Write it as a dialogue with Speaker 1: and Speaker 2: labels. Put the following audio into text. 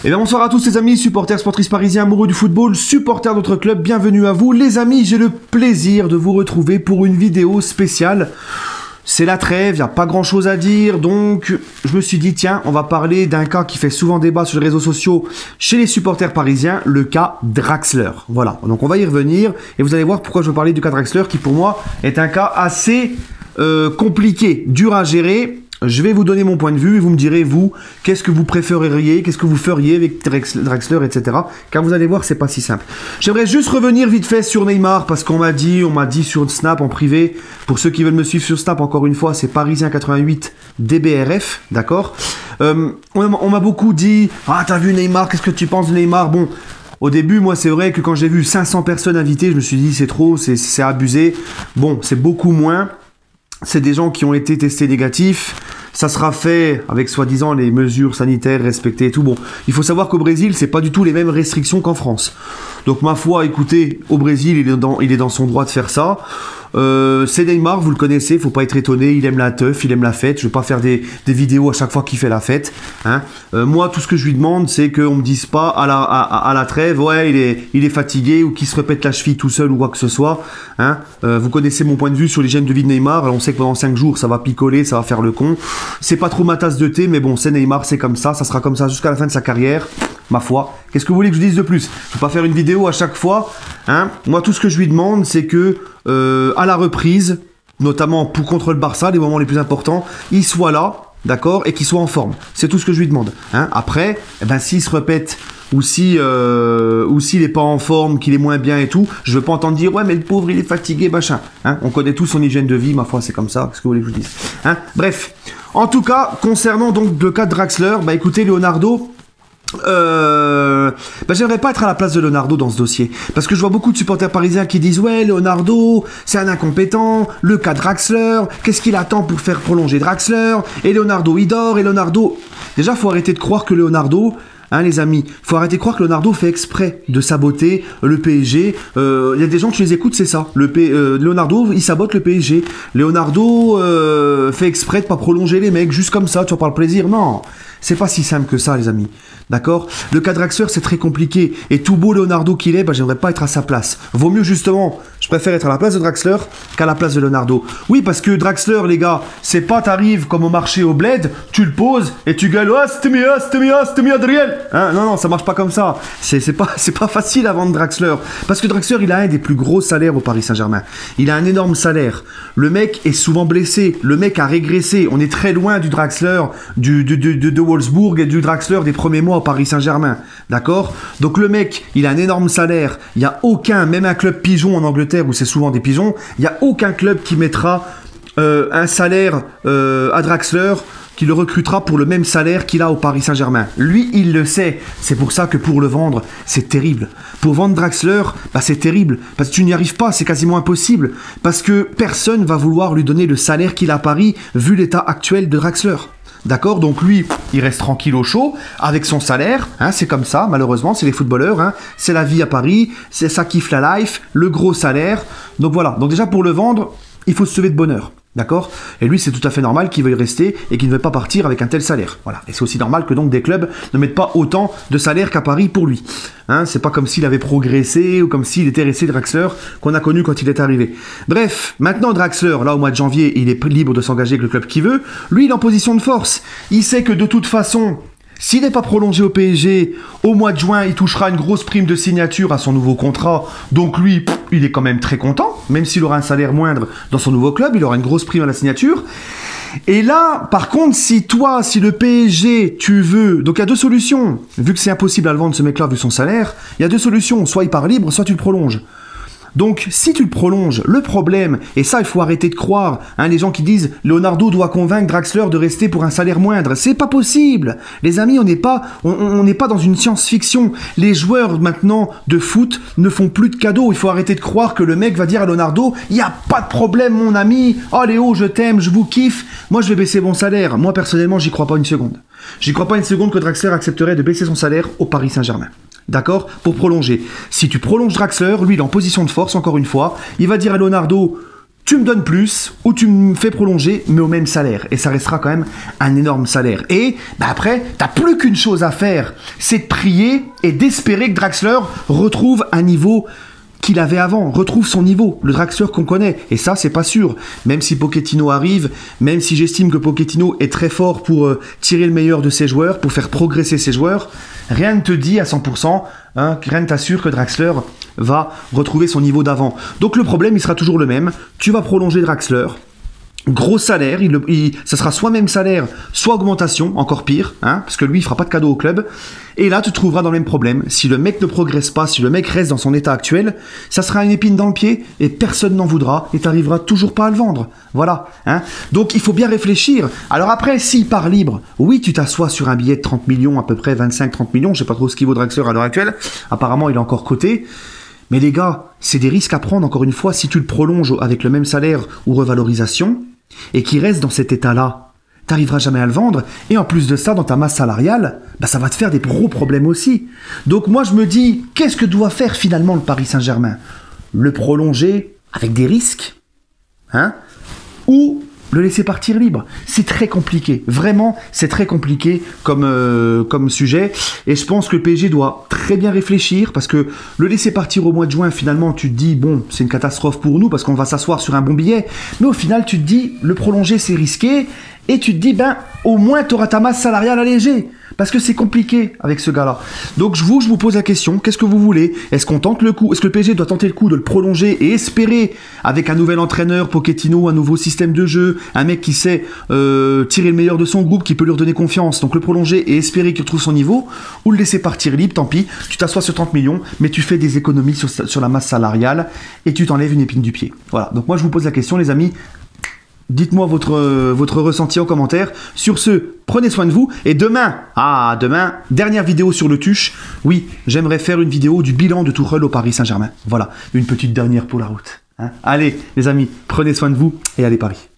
Speaker 1: Et bien bonsoir à tous les amis, supporters sportifs parisiens, amoureux du football, supporters de notre club, bienvenue à vous. Les amis, j'ai le plaisir de vous retrouver pour une vidéo spéciale. C'est la trêve, il n'y a pas grand chose à dire, donc je me suis dit tiens, on va parler d'un cas qui fait souvent débat sur les réseaux sociaux chez les supporters parisiens, le cas Draxler. Voilà, donc on va y revenir et vous allez voir pourquoi je veux parler du cas Draxler qui pour moi est un cas assez compliqué, dur à gérer. Je vais vous donner mon point de vue et vous me direz, vous, qu'est-ce que vous préféreriez, qu'est-ce que vous feriez avec Draxler, etc. Car vous allez voir, c'est pas si simple. J'aimerais juste revenir vite fait sur Neymar, parce qu'on m'a dit sur Snap en privé, pour ceux qui veulent me suivre sur Snap, encore une fois, c'est Parisien88 DBRF, d'accord. On m'a beaucoup dit, ah, t'as vu Neymar, qu'est-ce que tu penses de Neymar? Bon, au début, moi, c'est vrai que quand j'ai vu 500 personnes invitées, je me suis dit, c'est trop, c'est abusé. Bon, c'est beaucoup moins. C'est des gens qui ont été testés négatifs. Ça sera fait avec soi-disant les mesures sanitaires respectées et tout. Bon, il faut savoir qu'au Brésil, c'est pas du tout les mêmes restrictions qu'en France. Donc ma foi, écoutez, au Brésil, il est dans son droit de faire ça. C'est Neymar, vous le connaissez, faut pas être étonné, il aime la teuf, il aime la fête. Je vais pas faire des vidéos à chaque fois qu'il fait la fête. Hein. Moi, tout ce que je lui demande, c'est qu'on me dise pas à la trêve, ouais, il est fatigué ou qu'il se répète la cheville tout seul ou quoi que ce soit. Hein. Vous connaissez mon point de vue sur l'hygiène de vie de Neymar. Alors, on sait que pendant 5 jours, ça va picoler, ça va faire le con. C'est pas trop ma tasse de thé, mais bon, c'est Neymar, c'est comme ça sera comme ça jusqu'à la fin de sa carrière. Ma foi, qu'est-ce que vous voulez que je dise de plus? Je ne vais pas faire une vidéo à chaque fois. Hein. Moi, tout ce que je lui demande, c'est que à la reprise, notamment contre le Barça, les moments les plus importants, il soit là, d'accord, et qu'il soit en forme. C'est tout ce que je lui demande. Hein. Après, eh ben, s'il se répète ou s'il n'est pas en forme, qu'il est moins bien et tout, je ne veux pas entendre dire « Ouais, mais le pauvre, il est fatigué, machin. Hein. » On connaît tous son hygiène de vie, ma foi, c'est comme ça. Qu'est-ce que vous voulez que je vous dise? Hein. Bref, en tout cas, concernant donc le cas de Draxler, bah écoutez, Leonardo... j'aimerais pas être à la place de Leonardo dans ce dossier parce que je vois beaucoup de supporters parisiens qui disent ouais, Leonardo c'est un incompétent, le cas Draxler, qu'est-ce qu'il attend pour faire prolonger Draxler, et Leonardo il dort, et Leonardo, déjà faut arrêter de croire que Leonardo, hein, les amis, faut arrêter de croire que Leonardo fait exprès de saboter le PSG. Il y a des gens qui les écoutent, c'est ça. Leonardo, il sabote le PSG. Leonardo fait exprès de pas prolonger les mecs, juste comme ça, tu vois, par le plaisir. Non, c'est pas si simple que ça, les amis. D'accord? Le cas Draxler, c'est très compliqué. Et tout beau Leonardo qu'il est, bah, j'aimerais pas être à sa place. Vaut mieux, justement, je préfère être à la place de Draxler qu'à la place de Leonardo. Oui, parce que Draxler, les gars, c'est pas t'arrives comme au marché au bled, tu le poses et tu gueules « Ah, c'était mieux, Adriel !» Hein, non, ça marche pas comme ça. C'est pas facile à vendre Draxler. Parce que Draxler, il a un des plus gros salaires au Paris Saint-Germain. Il a un énorme salaire. Le mec est souvent blessé. Le mec a régressé. On est très loin du Draxler de Wolfsburg et du Draxler des premiers mois au Paris Saint-Germain. D'accord? Donc le mec, il a un énorme salaire. Il n'y a aucun, même un club pigeon en Angleterre où c'est souvent des pigeons, il n'y a aucun club qui mettra un salaire à Draxler, qui le recrutera pour le même salaire qu'il a au Paris Saint-Germain. Lui, il le sait. C'est pour ça que pour le vendre, c'est terrible. Pour vendre Draxler, bah, c'est terrible. Parce que tu n'y arrives pas, c'est quasiment impossible. Parce que personne va vouloir lui donner le salaire qu'il a à Paris, vu l'état actuel de Draxler. D'accord? Donc lui, il reste tranquille au chaud, avec son salaire, hein, c'est comme ça, malheureusement, c'est les footballeurs, hein, c'est la vie à Paris, c'est ça kiffe la life, le gros salaire. Donc voilà, donc déjà pour le vendre, il faut se lever de bonne heure. D'accord? Et lui, c'est tout à fait normal qu'il veuille rester et qu'il ne veuille pas partir avec un tel salaire. Voilà. Et c'est aussi normal que donc des clubs ne mettent pas autant de salaire qu'à Paris pour lui. Hein, c'est pas comme s'il avait progressé ou comme s'il était resté Draxler qu'on a connu quand il est arrivé. Bref, maintenant Draxler, là au mois de janvier, il est libre de s'engager avec le club qu'il veut. Lui, il est en position de force. Il sait que de toute façon, s'il n'est pas prolongé au PSG, au mois de juin, il touchera une grosse prime de signature à son nouveau contrat. Donc lui, il est quand même très content. Même s'il aura un salaire moindre dans son nouveau club, il aura une grosse prime à la signature. Et là, par contre, si le PSG, tu veux... Donc il y a deux solutions. Vu que c'est impossible à le vendre, ce mec-là, vu son salaire, il y a deux solutions. Soit il part libre, soit tu le prolonges. Donc, si tu le prolonges, le problème, et ça, il faut arrêter de croire, hein, les gens qui disent « Leonardo doit convaincre Draxler de rester pour un salaire moindre », c'est pas possible. Les amis, on n'est pas dans une science-fiction. Les joueurs, maintenant, de foot, ne font plus de cadeaux. Il faut arrêter de croire que le mec va dire à Leonardo « Il n'y a pas de problème, mon ami. Oh, Léo, je t'aime, je vous kiffe. Moi, je vais baisser mon salaire. » Moi, personnellement, j'y crois pas une seconde. J'y crois pas une seconde que Draxler accepterait de baisser son salaire au Paris Saint-Germain. D'accord? Pour prolonger. Si tu prolonges Draxler, lui, il est en position de force, encore une fois. Il va dire à Leonardo, tu me donnes plus ou tu me fais prolonger, mais au même salaire. Et ça restera quand même un énorme salaire. Et après, tu n'as plus qu'une chose à faire, c'est de prier et d'espérer que Draxler retrouve un niveau qu'il avait avant, retrouve son niveau, le Draxler qu'on connaît. Et ça, c'est pas sûr. Même si Pochettino arrive, même si j'estime que Pochettino est très fort pour tirer le meilleur de ses joueurs, pour faire progresser ses joueurs, rien ne te dit à 100%, rien ne t'assure que Draxler va retrouver son niveau d'avant. Donc le problème, il sera toujours le même. Tu vas prolonger Draxler. Gros salaire, ça sera soit même salaire, soit augmentation, encore pire, parce que lui, il fera pas de cadeau au club. Et là, tu te trouveras dans le même problème. Si le mec ne progresse pas, si le mec reste dans son état actuel, ça sera une épine dans le pied et personne n'en voudra et tu n'arriveras toujours pas à le vendre. Voilà. Donc, il faut bien réfléchir. Alors après, s'il part libre, oui, tu t'assois sur un billet de 30 millions, à peu près 25-30 millions, je sais pas trop ce qu'il vaut Draxler à l'heure actuelle. Apparemment, il est encore coté. Mais les gars, c'est des risques à prendre, encore une fois, si tu le prolonges avec le même salaire ou revalorisation, et qu'il reste dans cet état-là, tu n'arriveras jamais à le vendre, et en plus de ça, dans ta masse salariale, ça va te faire des gros problèmes aussi. Donc moi, je me dis, qu'est-ce que doit faire finalement le Paris Saint-Germain? Le prolonger avec des risques, ou le laisser partir libre? C'est très compliqué. Vraiment, c'est très compliqué comme sujet. Et je pense que le PSG doit très bien réfléchir parce que le laisser partir au mois de juin, finalement, tu te dis, bon, c'est une catastrophe pour nous parce qu'on va s'asseoir sur un bon billet. Mais au final, tu te dis, le prolonger, c'est risqué. Et tu te dis, au moins, tu auras ta masse salariale allégée. Parce que c'est compliqué avec ce gars-là. Donc, je vous pose la question, qu'est-ce que vous voulez? Est-ce qu'on tente le coup? Est-ce que le PSG doit tenter le coup de le prolonger et espérer, avec un nouvel entraîneur, Pochettino, un nouveau système de jeu, un mec qui sait tirer le meilleur de son groupe, qui peut lui redonner confiance, donc le prolonger et espérer qu'il retrouve son niveau, ou le laisser partir libre, tant pis, tu t'assois sur 30 millions, mais tu fais des économies sur la masse salariale et tu t'enlèves une épine du pied. Voilà, donc moi je vous pose la question, les amis. Dites-moi votre ressenti en commentaire. Sur ce, prenez soin de vous. Et demain, dernière vidéo sur le Tuche. Oui, j'aimerais faire une vidéo du bilan de Tuchel au Paris Saint-Germain. Voilà, une petite dernière pour la route. Allez, les amis, prenez soin de vous et allez Paris.